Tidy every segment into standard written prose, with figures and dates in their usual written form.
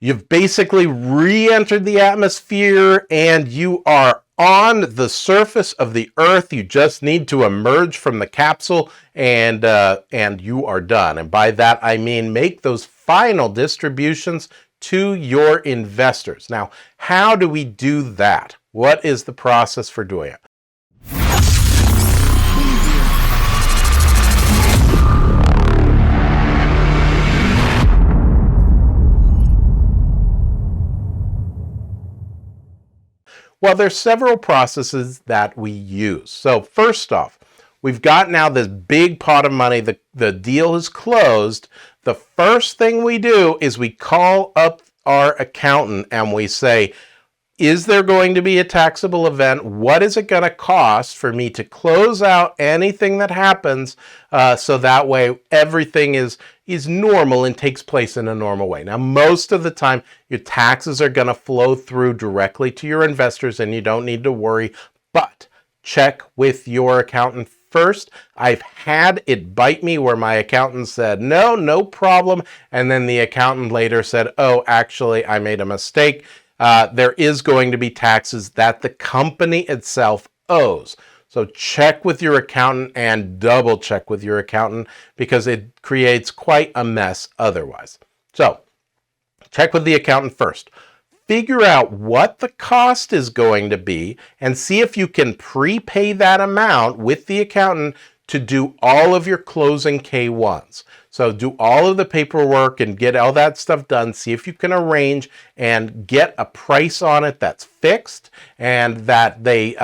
You've basically re-entered the atmosphere and you are on the surface of the earth. You just need to emerge from the capsule and you are done. And by that, I mean make those final distributions to your investors. Now, how do we do that? What is the process for doing it? Well, there's several processes that we use. So first off, we've got now this big pot of money. The deal is closed. The first thing we do is we call up our accountant and we say, is there going to be a taxable event? What is it going to cost for me to close out anything that happens so that way everything is normal and takes place in a normal way? Now, most of the time, your taxes are going to flow through directly to your investors and you don't need to worry, but check with your accountant first. I've had it bite me where my accountant said, no problem. And then the accountant later said, oh, actually, I made a mistake. There is going to be taxes that the company itself owes. So check with your accountant and double check with your accountant because it creates quite a mess otherwise. So check with the accountant first. Figure out what the cost is going to be and see if you can prepay that amount with the accountant to do all of your closing K1s. So do all of the paperwork and get all that stuff done. See if you can arrange and get a price on it that's fixed and that they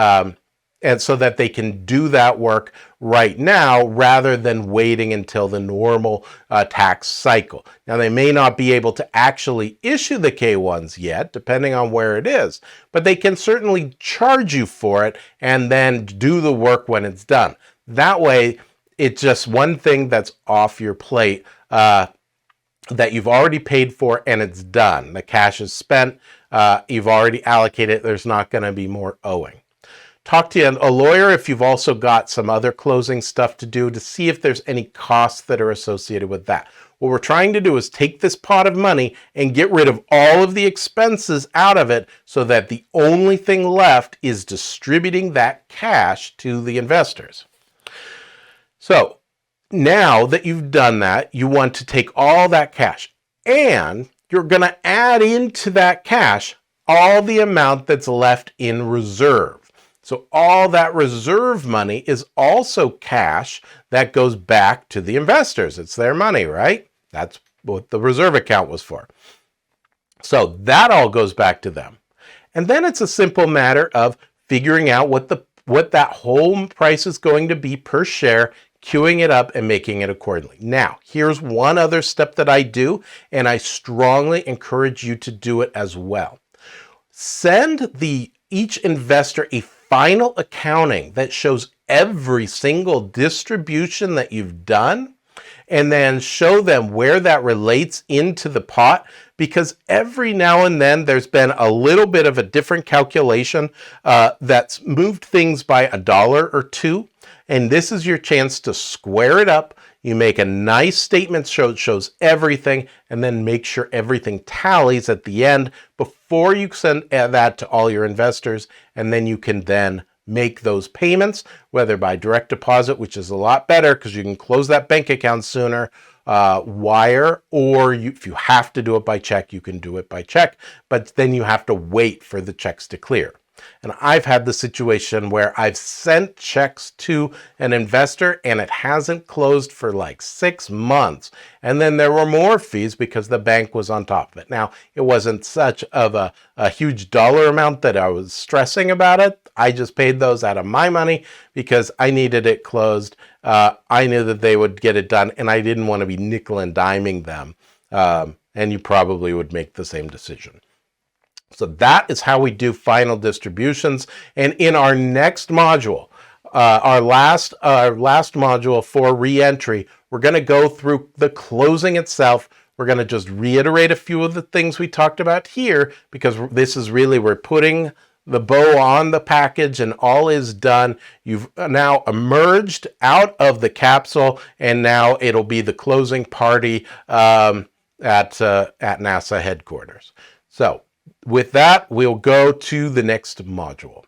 and so that they can do that work right now rather than waiting until the normal tax cycle. Now, they may not be able to actually issue the K1s yet, depending on where it is, but they can certainly charge you for it and then do the work when it's done. That way, it's just one thing that's off your plate that you've already paid for and it's done. The cash is spent. You've already allocated it. There's not going to be more owing. Talk to a lawyer if you've also got some other closing stuff to do to see if there's any costs that are associated with that. What we're trying to do is take this pot of money and get rid of all of the expenses out of it so that the only thing left is distributing that cash to the investors. So now that you've done that, you want to take all that cash and you're going to add into that cash all the amount that's left in reserve. So all that reserve money is also cash that goes back to the investors. It's their money, right? That's what the reserve account was for. So that all goes back to them. And then it's a simple matter of figuring out what that whole price is going to be per share, queuing it up and making it accordingly. Now, here's one other step that I do, and I strongly encourage you to do it as well. Send each investor a final accounting that shows every single distribution that you've done, and then show them where that relates into the pot, because every now and then there's been a little bit of a different calculation that's moved things by $1 or $2, and this is your chance to square it up. You make a nice statement shows everything, and then make sure everything tallies at the end before you send that to all your investors, and then you can then make those payments, whether by direct deposit, which is a lot better because you can close that bank account sooner, wire, or if you have to do it by check, you can do it by check, but then you have to wait for the checks to clear. And I've had the situation where I've sent checks to an investor and it hasn't closed for like 6 months. And then there were more fees because the bank was on top of it. Now, it wasn't such of a huge dollar amount that I was stressing about it. I just paid those out of my money because I needed it closed. I knew that they would get it done and I didn't want to be nickel and diming them. And you probably would make the same decision. So that is how we do final distributions. And in our next module, our last module for reentry, we're going to go through the closing itself. We're going to just reiterate a few of the things we talked about here, because this is really, we're putting the bow on the package and all is done. You've now emerged out of the capsule and now it'll be the closing party at NASA headquarters. So with that, we'll go to the next module.